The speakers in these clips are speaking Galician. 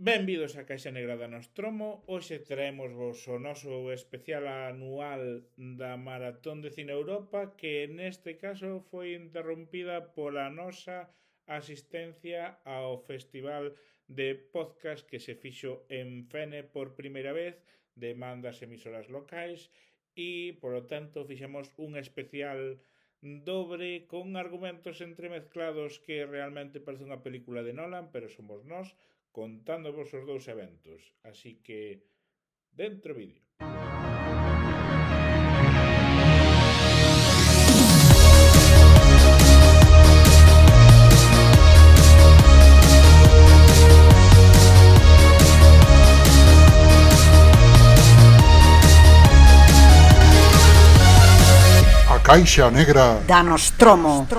Benvidos á Caixa Negra da Nostromo. Hoxe traemos vos o noso especial anual da Maratón de Cine Europa, que neste caso foi interrompida pola nosa asistencia ao Festival de Podcast que se fixo en Fene por primeira vez, de mandas emisoras locais, e, polo tanto, fixemos un especial dobre con argumentos entremezclados que realmente parece unha película de Nolan, pero somos nós contándovos os dous eventos. Así que, dentro vídeo. A Caixa Negra da Nostromo.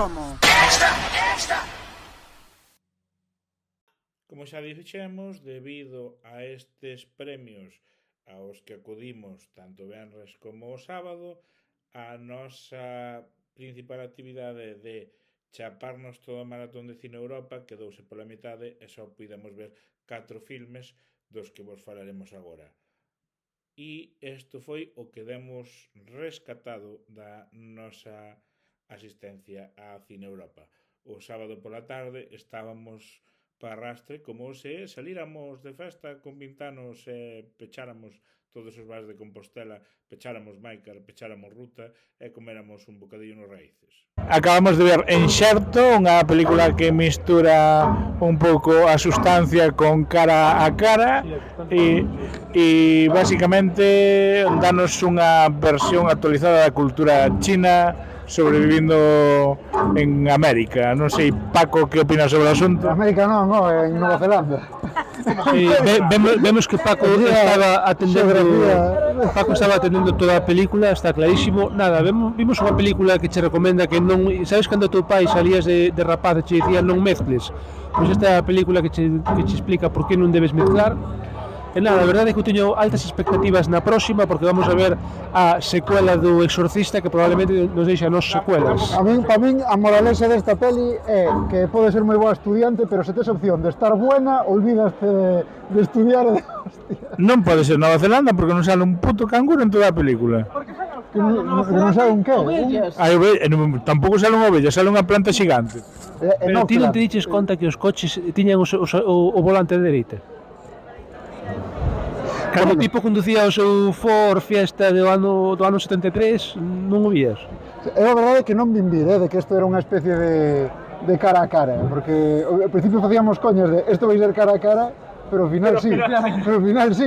Como xa dixemos, debido a estes premios aos que acudimos tanto o venres como o sábado, a nosa principal actividade de chaparnos toda a Maratón de Cine Europa quedouse pola metade e só pudemos ver 4 filmes dos que vos falaremos agora. E isto foi o que demos rescatado da nosa asistencia a Cine Europa. O sábado pola tarde estábamos para arrastre como se salíramos de festa con 20 anos e pecháramos todos os bares de Compostela, pecháramos Máicar, pecháramos Ruta e coméramos un bocadillo nos Raíces. Acabamos de ver Enxerto, unha película que mistura un pouco a sustancia con cara a cara e basicamente danos unha versión actualizada da cultura china sobrevivindo en América. Non sei, Paco, que opinas sobre o asunto? América non, en Nova Zelanda. Sí, vemos que Paco estaba atendendo toda a película, está clarísimo. Nada, vimos unha película que che recomenda que non, sabes cando teu pai salías de rapaz e che dicía non mezcles. Pois esta é a película que che explica por que non debes mezclar. E nada, a verdade é que eu teño altas expectativas na próxima porque vamos a ver a secuela do Exorcista que probablemente nos deixa nos secuelas. Para min a moralexa desta peli é que pode ser moi boa estudiante, pero se tes opción de estar buena, olvidaste de estudiar e de hostia. Non pode ser Nova Zelanda porque non sale un puto canguro en toda a película. Que non sabe un que? Tampouco sale unha ovella, sale unha planta xigante. Pero ti non te diches conta que os coches tiñan o volante de dereita? Cando o tipo conducía o seu Ford Fiesta do ano 73, non o vías? É a verdade que non vin vir, de que isto era unha especie de cara a cara, porque ao principio facíamos coñas de isto vai ser cara a cara, pero ao final sí,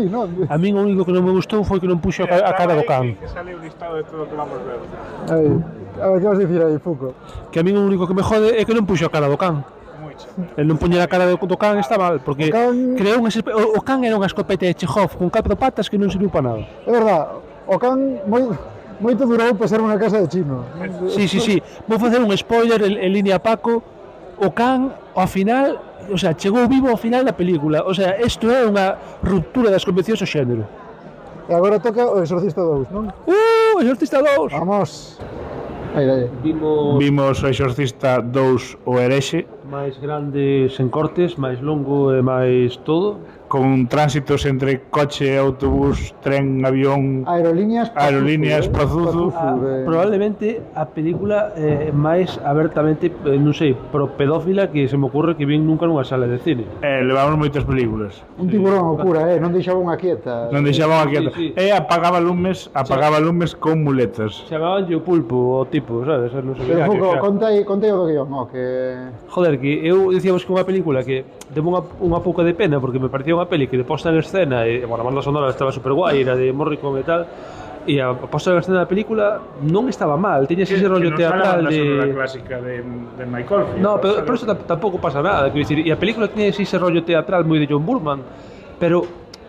non? A min o único que non me gustou foi que non puxo a cara do can. Que sale un listado de todo o que vamos ver. A ver, que vas dicir aí, Fuco? Que a min o único que me jode é que non puxo a cara do can. El non poñer a cara do can está mal, porque o can era unha escopeta de Chekhov con 4 patas que non serviu para nada. É verdade, o can moito durou para ser unha casa de chino. Sí. Vou facer un spoiler en línea Paco. O can, ao final, o sea, chegou vivo ao final da película. O sea, isto é unha ruptura das convencións ao xénero. E agora toca o Exorcista 2, non? Exorcista 2! Vamos! Aí. Vimos o Exorcista 2 o Herexe. máis grande sen cortes, máis longo e máis todo. Con tránsitos entre coche, autobús, tren, avión, aerolíneas Pazuzu. Probablemente a película máis abertamente, non sei, pro pedófila que se me ocurre que vin nunca nunha sala de cine. Levamos moitas películas. Un tiburón ao cura, non deixaba unha quieta. Sí. E apagaba lumes con muletas. Chamaban o pulpo, o tipo, sabes? Non sei. Pero Fuco, contei o do guión, que... Joder, que eu dicíamos que unha película que demo unha pouca de pena porque me parecía unha peli que de posta en escena e, bueno, a banda sonora estaba super guai, era de Morricone e tal, e a posta en escena da película non estaba mal, tiña ese rollo teatral de... Que non era a clásica de Michael Field. No, pero eso tampouco pasa nada, quero dicir, e a película tiña ese rollo teatral moi de John Burman, pero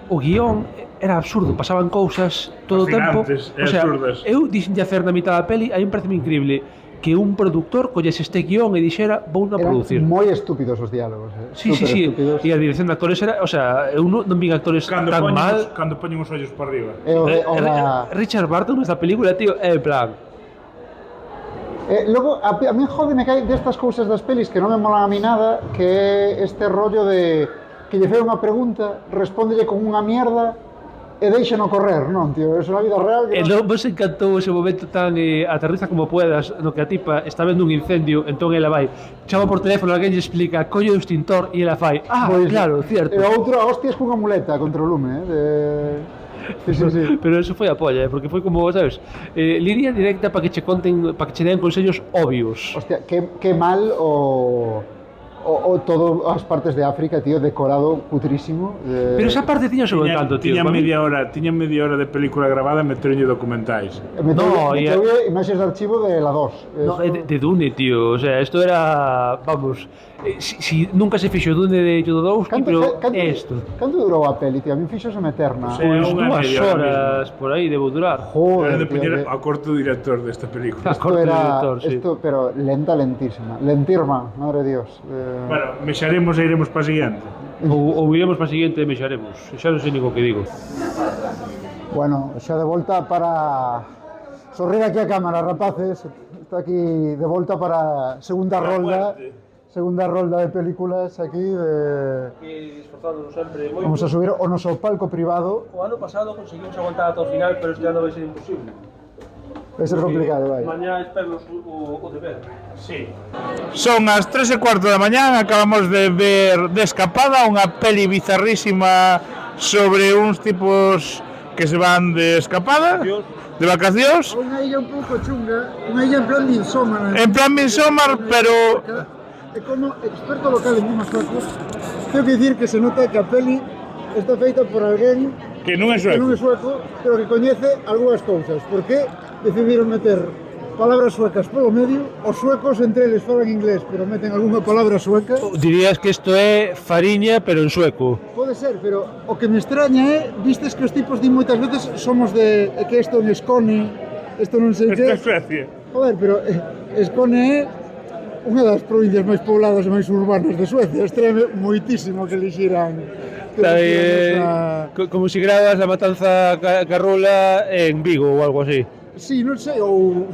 o guión era absurdo, pasaban cousas todo o tempo, o sea, eu dixenlle a Fer na mitad da peli, aí me parece increíble que un productor collese este guión e dixera vou na producir. Eran moi estúpidos os diálogos, Sí. E a dirección de actores era, o sea, eu non vin actores tan mal. Cando poñen os ollos para arriba. Richard Burton nesta película, tío, é en plan. Logo, a mí jódeme que hai destas cousas das pelis que non me molan a mí nada, que é este rollo de que lle fai unha pregunta, respóndelle con unha mierda e deixano correr, non, tío? Eso na vida real... E non vos encantou ese momento tan aterriza como puedas, no que a tipa está vendo un incendio, entón ela vai, chama por teléfono, alguén lle explica, coño o extintor, e ela fai, Pois, claro, cierto. E a outra, hostias cunha muleta contra o lume, Sí. Pero eso foi a polla, porque foi como, sabes, línea directa para que che conten, para que che den consellos obvios. Hostia, que mal o todo as partes de África, tío, decorado cutrísimo. Pero esa parte tiña o seu encanto, tío. Tiña media hora de película grabada e meteronlle documentais. Meteulle imaxes de archivo de la 2. No, de Dune, tío, o sea, esto era, vamos, si nunca se fixo Dune de Jodorowsky, pero esto. Canto durou a peli, tío? A mí fixoseme eterna. Pois 2 horas por aí debo durar. Joder, de tío, poñer a corto director desta película. Esto, pero lentísima, madre de Dios. Bueno, mexaremos e iremos para a siguiente. Ou iremos para a siguiente e mexaremos. Xa non sei ni o que digo. Bueno, xa de volta para... Sorrir aquí a cámara, rapaces. Está aquí de volta para segunda rolda de películas aquí Esforzándonos sempre moito. Vamos a subir o noso palco privado. O ano pasado conseguimos aguantar ata o final, pero este ano vai ser imposible. Vai ser complicado, vai. Mañá espernos o deber. Sí. Son as 3:15 da mañá, acabamos de ver De Escapada, unha peli bizarrísima sobre uns tipos que se van de escapada, de vacacións. Unha illa un pouco chunga, unha illa en plan Midsommar. En plan Midsommar, pero... E como experto local en temas suecos, tengo que dicir que se nota que a peli está feita por alguén que non é sueco, pero que coñece algunhas cousas. Por que decidiron meter palabras suecas polo medio? Os suecos entre eles falan inglés, pero meten algunha palabra sueca. Dirías que isto é fariña, pero en sueco. Pode ser, pero o que me extraña é, vistes que os tipos din moitas veces somos de que isto en Skåne, isto non sei que. Esta Suecia. Joder, pero Skåne é unha das provincias máis pobladas e máis urbanas de Suecia. Extreme moitísimo que elixiran como si grabas La Matanza Carrola en Vigo ou algo así. Sí, non sei, ou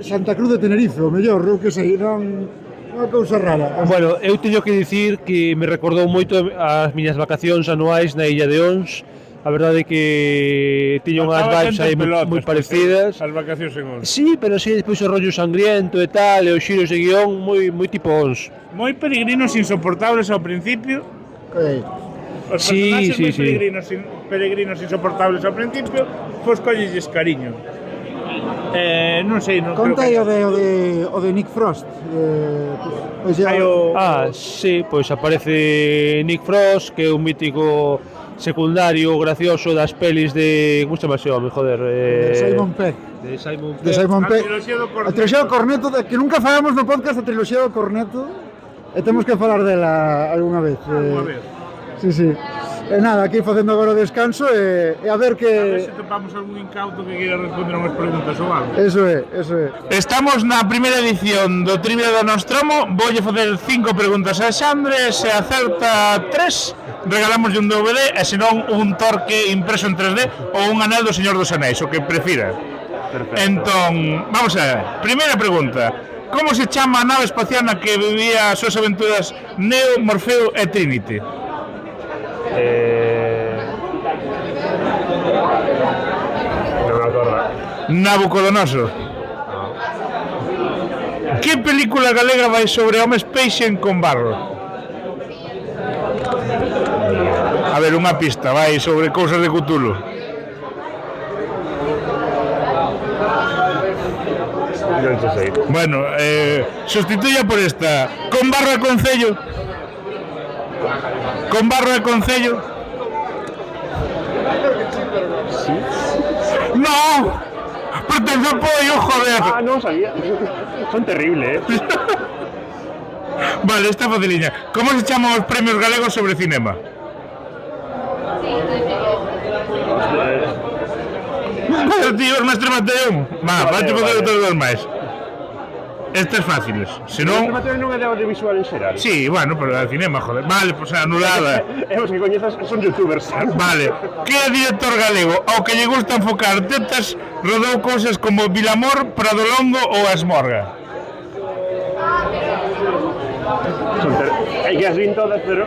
Santa Cruz de Tenerife, o mellor, eu que sei, non unha cousa rara. Bueno, eu teño que dicir que me recordou moito as miñas vacacións anuais na Illa de Ons. A verdade é que tiña unhas vibes aí moi parecidas. As vacacións en Ons. Sí, pero sí, despois o rollo sangriento e tal, e os xiros de guión moi tipo Ons. Moi peregrinos insoportables ao principio. Os Sí. peregrinos insoportables ao principio, pois collelles cariño. Non sei, non Conta creo aí o de Nick Frost. Pois ya... Sí, pois aparece Nick Frost, que é un mítico secundario gracioso das pelis de... Como se chama ese home, joder? Simon Pegg. De Simon Pegg. De Simon Pegg. A triloxía do Corneto, que nunca falamos no podcast a triloxía do Corneto, e temos que falar dela algunha vez. Sí. E nada, aquí facendo agora o descanso e a ver que... A ver se topamos algún incauto que queira responder unhas preguntas ou algo. Eso é. Estamos na primeira edición do Trivia do Nostromo. Voulle facer 5 preguntas a Xandre. Se acerta 3, regalamos un DVD e senón un torque impreso en 3D ou un anel do Señor dos Anéis, o que prefira. Perfecto. Entón, vamos a ver. Primeira pregunta. Como se chama a nave espacial na que vivía as súas aventuras Neo, Morfeo e Trinity? Non me acordo. Nabucodonosor. Que película galega vai sobre homes peixen con barro? A ver, unha pista, vai sobre cousas de Cthulhu. Non se sei. Bueno, sustituya por esta. Con barro e concello. Con barro e concello. Sí. No. Pertence ao pollo, joder. Non sabía. Son terribles, Vale, esta faciliña. Como se chaman os premios galegos sobre cinema? Pero tío, os mestre Mateón. Vai te facer outros dos máis. Estas fáciles, senón... O Mateo non é de audiovisual en xeral. Sí, bueno, pero é cinema, joder. Vale, pois anulada. E os que coñezas son youtubers. Vale. Que director galego ao que lle gusta enfocar tetas rodou cousas como Vilamor, Pradolongo ou Asmorga? Hai que as vin todas, pero...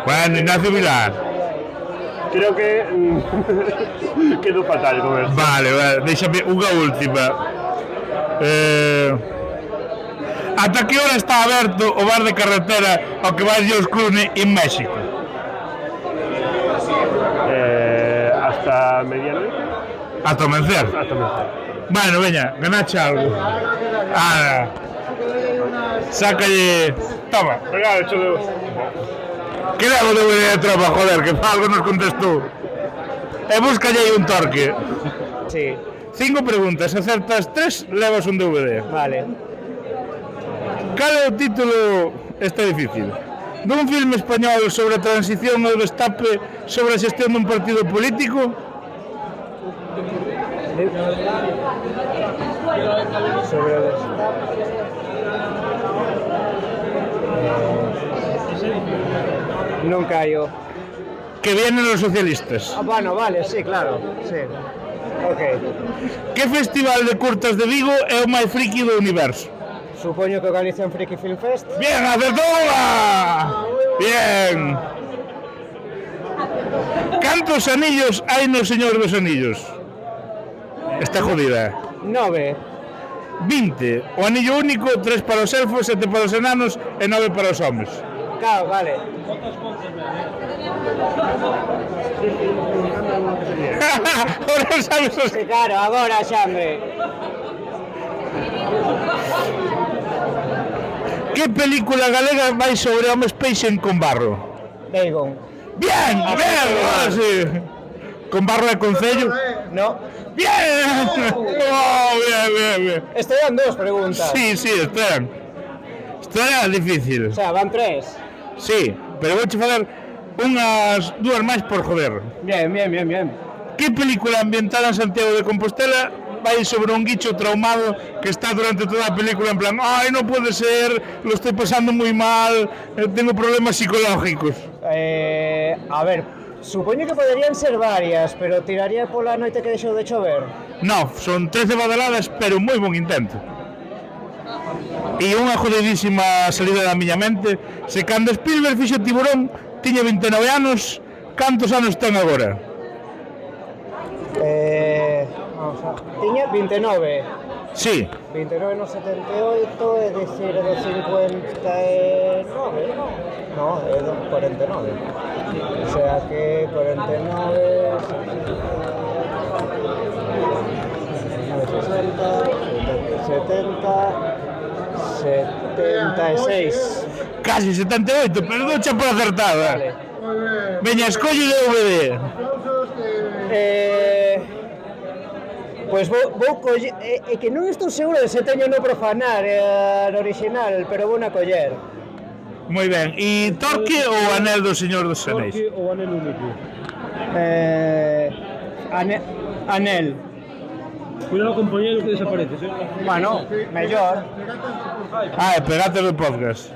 Bueno, Ignacio Vilar. Creo que quedó fatal con esto. Vale, déxame unha última. Ata que hora está aberto o bar de carretera ao que vai George Clooney en México? Hasta medianoche. Ata o mencer. Hasta medianoche. Bueno, veña, ganache algo. Sácalle. Toma, regalo, hecho de... Que levo de DVD de tropa, joder, que algo nos contestou. E búscalle aí un torque. Sí, 5 preguntas, acertas 3, levas un DVD. vale. Cal é o título, está difícil, dun filme español sobre a transición ao destape sobre a xestión dun partido político? Sobre el Nunca yo. Que vienen los socialistas. Bueno, vale, sí, claro. Sí. Ok. Que festival de curtas de Vigo é o máis friki do universo? Supoño que organizan Friki Film Fest. Bien, acertoula! Bien. Cantos anillos hai no Señor dos Anillos? Está jodida. 9. 20. O anillo único, 3 para os elfos, 7 para os enanos e 9 para os homes. Claro, vale. Ahora sabes os... Sí, claro, agora xa me... Que película galega vai sobre homes peixen con barro? Dagon. Bien, bien, ahora sí. Con barro e concello? No. Bien. Oh, bien. Esto eran 2 preguntas. Sí, esperan. Isto era difícil. O sea, van 3. Sí, pero vouche falar unhas 2 máis por joder. Bien. Que película ambientada en Santiago de Compostela vai sobre un guicho traumado que está durante toda a película en plan ay, no puede ser, lo estoy pasando muy mal, tengo problemas psicológicos? A ver, supoño que poderían ser varias, pero tiraría pola noite que deixou de chover. No, son 13 badaladas, pero moi bon intento. E unha jodidísima salida da miña mente, se cando Spielberg fixo Tiburón tiña 29 anos, cantos anos ten agora? Vamos a... Tiña 29. Sí. 29 no 78, é dicir, do 59, no, é do 49. O sea que 49... 60, 76. Casi 78, pero doucha por acertada. Vale. Veña, escolle DVD. Pois vou coller... É que non estou seguro de se teño no profanar no original, pero vou na coller. Moi ben. E Torque ou Anel do Señor dos Anéis? Torque ou Anel único? Anel. Cuidado compañero que desapareces, Bueno, mellor. Pegate do podcast.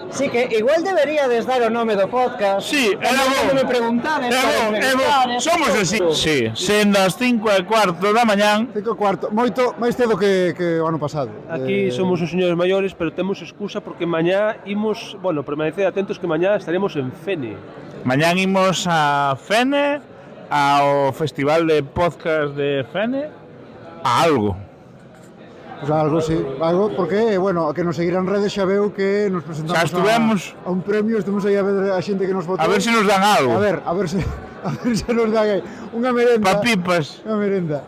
Sí, que igual deberíades dar o nome do podcast. Sí, era Cando me bon. preguntades, É bon. Somos así. Sí, sendo as 5:15 da mañán. 5:15, moito máis cedo que o ano pasado. Aquí somos os señores maiores, pero temos excusa porque mañá imos, bueno, permanecer atentos que mañá estaremos en Fene. Mañán imos a Fene, ao Festival de Podcast de Fene, a algo. Pues algo, sí, algo, porque, bueno, a que nos seguirán redes xa veu que nos presentamos Xa estuvemos a un premio, estuvemos aí a ver a xente que nos votou. a ver se nos dan algo. A ver se nos dan aí unha merenda. Pa pipas. Unha merenda.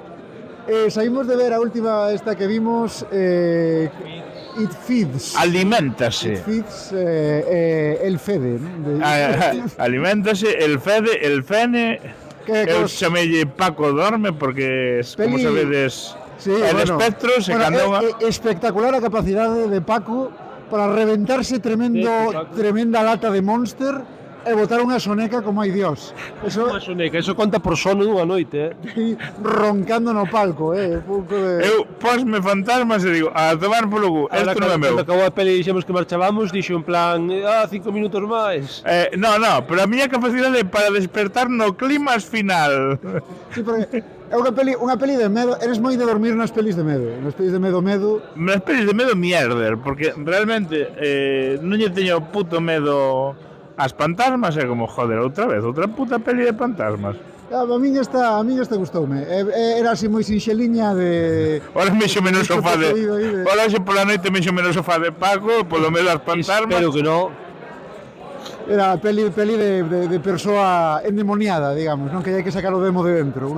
Saímos de ver a última esta que vimos, It Feeds. Aliméntase. It Feeds, el Fede, ¿no? Aliméntase, el Fede, el Fene. Que Eu cos- chamelle Paco Dorme porque, como Peli- sabedes, Sí, el espectro se cando... espectacular a capacidade de Paco para reventarse tremenda lata de Monster e botar unha soneca como hai Dios. Eso Unha soneca, eso conta por sono dunha noite, roncando no palco, un pouco de... Eu posme fantasmas e digo, a tomar polo cu, Ahora, isto non é meu. cando acabou a peli e dixemos que marchábamos, dixo en plan, 5 minutos máis. No, pero a miña capacidade para despertar no climas final. Sí, porque é unha peli de medo, eres moi de dormir nas pelis de medo, nas pelis de medo. Nas pelis de medo mierder, porque realmente non lle teño puto medo as fantasmas é como, joder, outra vez, outra puta peli de fantasmas. A min esta gustoume. Era así moi sinxeliña de... Ora mexo menos sofá de... Ora xe pola noite mexo menos sofá de Paco, polo menos as fantasmas. Espero que no. Era peli de persoa endemoniada, digamos, non que hai que sacar o demo de dentro.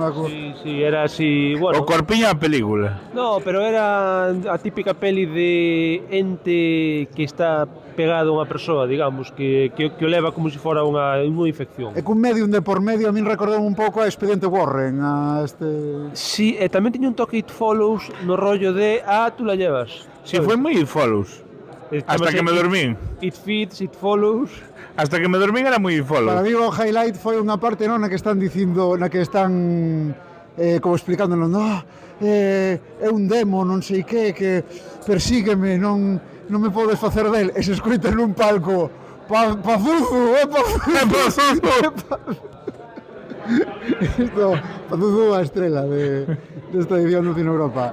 Sí, era así, bueno. O corpiño a película. No, pero era a típica peli de ente que está pegado a unha persoa, digamos, que o leva como se fora unha infección. E cun medium de por medio a min recordou un pouco a Expediente Warren, a Sí, e tamén tiña un toque It Follows no rollo de tú la llevas. Si, foi moi It Follows. Hasta que me dormín. It Fits, It Follows. Hasta que me dormín era moi It Follows. Para mí o highlight foi unha parte, non, na que están dicindo, na que están como explicándonos, é un demo, non sei que persígueme, non me podes facer del, e se escoita nun palco Pazuzu, Pazuzu. Isto, Pazuzu a estrela desta edición do Cine Europa.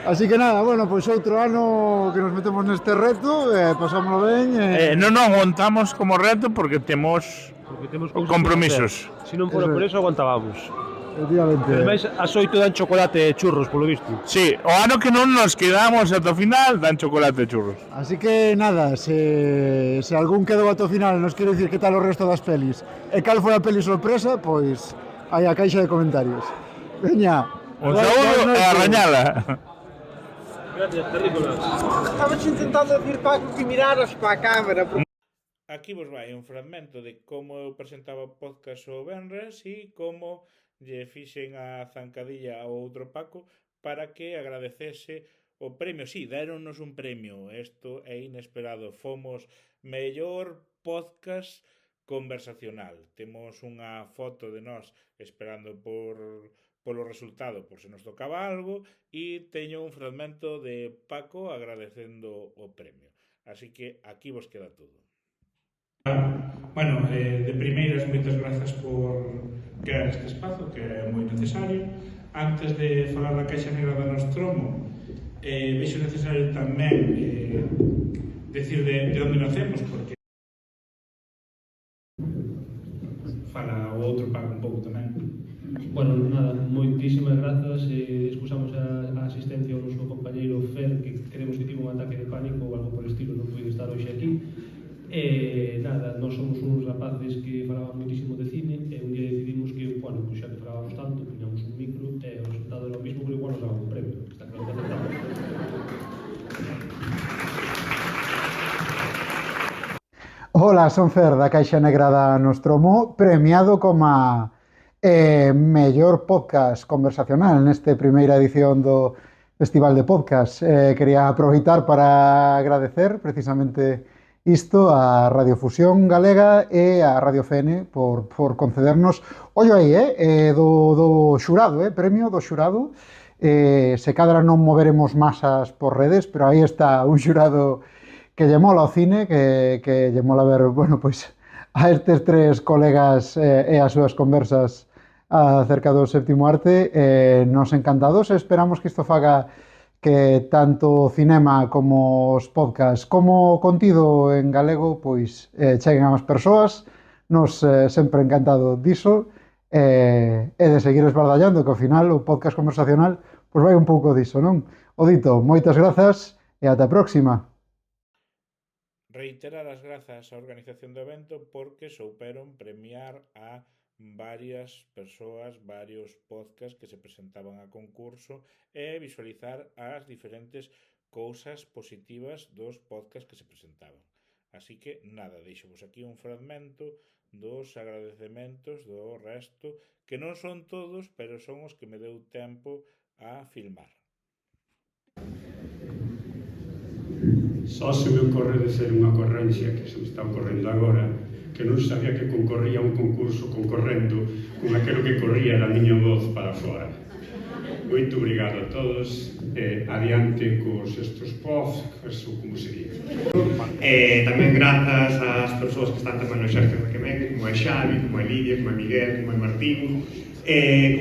Así que nada, bueno, pois outro ano que nos metemos neste reto, pasámoslo ben. Non aguantamos como reto porque temos compromisos. Se non fora por eso aguantábamos. Efectivamente. Ademais, as 8 dan chocolate e churros, polo visto. Sí, o ano que non nos quedamos ata o final, dan chocolate e churros. Así que nada, se algún quedou ata o final nos quere dicir que tal o resto das pelis e cal foi a peli sorpresa, pois hai a caixa de comentarios. Veña, un saúdo e a rañala. Gracias, terrícolas. Estabas intentando decir, Paco, que miraras para a cámara. Aquí vos vai un fragmento de como eu presentaba o podcast o Benres e como lle fixen a zancadilla ao outro Paco para que agradecese o premio. Sí, deronnos un premio, isto é inesperado. Fomos mellor podcast conversacional. Temos unha foto de nós esperando polo resultado, por se nos tocaba algo, e teño un fragmento de Paco agradecendo o premio. Así que aquí vos queda todo. Bueno, de primeiras, moitas grazas por crear este espazo, que é moi necesario. Antes de falar da Caixa Negra da Nostromo, vexo necesario tamén decir de onde nacemos, porque fala o outro Paco un pouco tamén. Bueno, nada, moitísimas grazas. Excusamos a asistencia ao noso compañeiro Fer, que creemos que tivo un ataque de pánico ou algo por estilo, non pode estar hoxe aquí. Nada, nós somos uns rapaces que falaban moitísimo de cine e un día decidimos que, bueno, pues xa que falábamos tanto, puñamos un micro e o resultado era o mismo, pero igual nos daban un premio, está claro que aceptamos. Hola, son Fer da Caixa Negra da Nostromo, premiado como mellor podcast conversacional neste primeira edición do Festival de Podcast. Quería aproveitar para agradecer precisamente isto a Radiofusión Galega e a Radio FN por concedernos, ollo aí, do xurado, premio do xurado. Se cadra non moveremos masas por redes, pero aí está un xurado que lle mola o cine, que lle mola ver, bueno, pois, a estes tres colegas e as súas conversas acerca do séptimo arte. Nos encantados, esperamos que isto faga que tanto o cinema como os podcasts como o contido en galego pois cheguen a máis persoas. Nos sempre encantado diso e de seguir esbardallando, que ao final o podcast conversacional pois vai un pouco diso, non? O dito, moitas grazas e ata a próxima. Reiterar as grazas á organización do evento porque souperon premiar a varias persoas, varios podcasts que se presentaban a concurso e visualizar as diferentes cousas positivas dos podcasts que se presentaban. Así que, nada, deixo-vos aquí un fragmento dos agradecementos do resto, que non son todos, pero son os que me deu tempo a filmar. Só se me ocorre de ser unha ocorrencia que se me está ocorrendo agora, que non sabía que concorría a un concurso concorrendo con aquilo que corría da miña voz para fora. Moito obrigado a todos, adiante cos estos podcasts, como se diga. Tamén grazas ás persoas que están tamén no exército de Quebec, como é Xavi, como é Lidia, como é Miguel, como é Martín,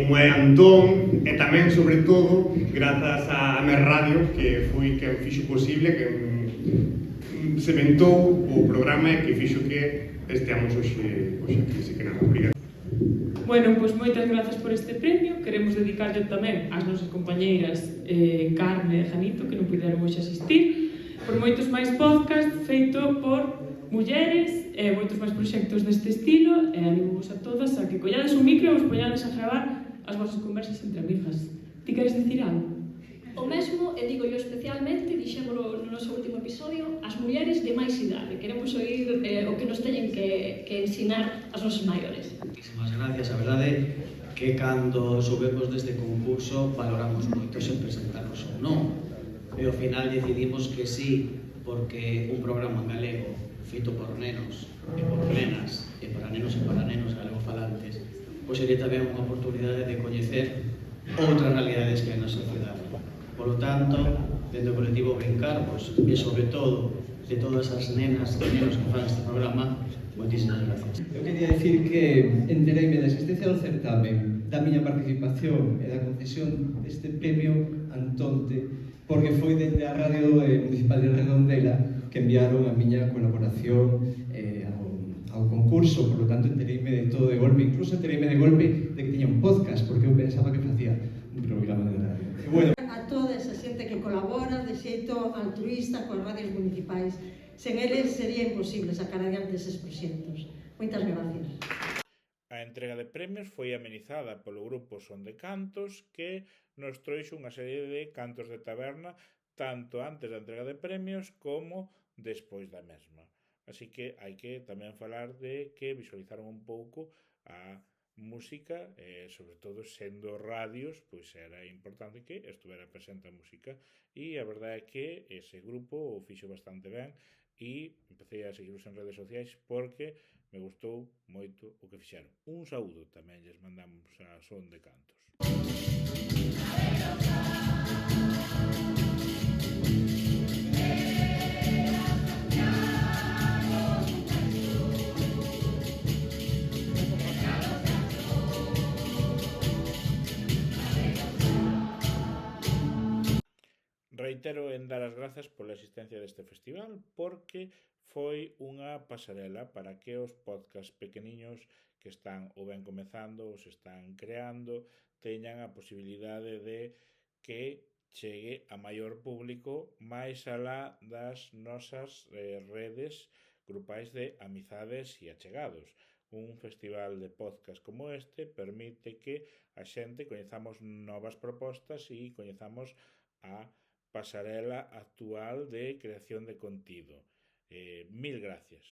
como é Antón, e tamén, sobre todo, grazas a Mer Radio, que foi quen fixo posible que sementou o programa que fixo que esteamos hoxe aquí, así que nada, obrigado. Bueno, pois moitas grazas por este premio. Queremos dedicarlle tamén ás nosas compañeiras Carme e Janito, que non puderon hoxe asistir, por moitos máis podcast feito por mulleres e moitos máis proxectos deste estilo, e animamos a todas a que collades un micro e vos poñades a gravar as vosas conversas entre amigas. Ti queres dicir algo? O mesmo, e digo yo especialmente, dixémolo no noso último episodio, as mulleres de máis idade. Queremos oír o que nos teñen que ensinar as nosas maiores. Moitísimas gracias. A verdade que cando soubemos deste concurso valoramos moito se presentarnos ou non. E ao final decidimos que sí, porque un programa galego feito por nenos e por nenas e para nenos galegofalantes, pois sería tamén unha oportunidade de coñecer outras realidades que hai na sociedade. Por lo tanto, dentro do colectivo Brincar, pois, e sobre todo de todas as nenas e nenos que fan este programa, moitísimas gracias. Eu quería dicir que entereime da existencia do certamen, da miña participación e da concesión deste premio Antonte, porque foi dende a Radio Municipal de Redondela que enviaron a miña colaboración ao concurso, por lo tanto entereime de todo de golpe, incluso entereime de golpe de que tiña un podcast, porque eu pensaba que facía un programa de radio. E bueno, a toda esa xente que colabora de xeito altruista coas radios municipais. Sen eles sería imposible sacar adiante eses proxectos. Moitas gracias. A entrega de premios foi amenizada polo grupo Son de Cantos, que nos trouxo unha serie de cantos de taberna tanto antes da entrega de premios como despois da mesma. Así que hai que tamén falar de que visualizaron un pouco a música, sobre todo sendo radios, pois era importante que estuvera presente a música, e a verdade é que ese grupo o fixo bastante ben e empecé a seguirlos en redes sociais porque me gustou moito o que fixeron. Un saúdo tamén lles mandamos a Son de Cantos. Reitero en dar as grazas pola existencia deste festival porque foi unha pasarela para que os podcast pequeniños que están ou ben comezando ou se están creando teñan a posibilidade de que chegue a maior público máis alá das nosas redes grupais de amizades e achegados. Un festival de podcast como este permite que a xente coñezamos novas propostas e coñezamos a pasarela actual de creación de contido. Mil gracias.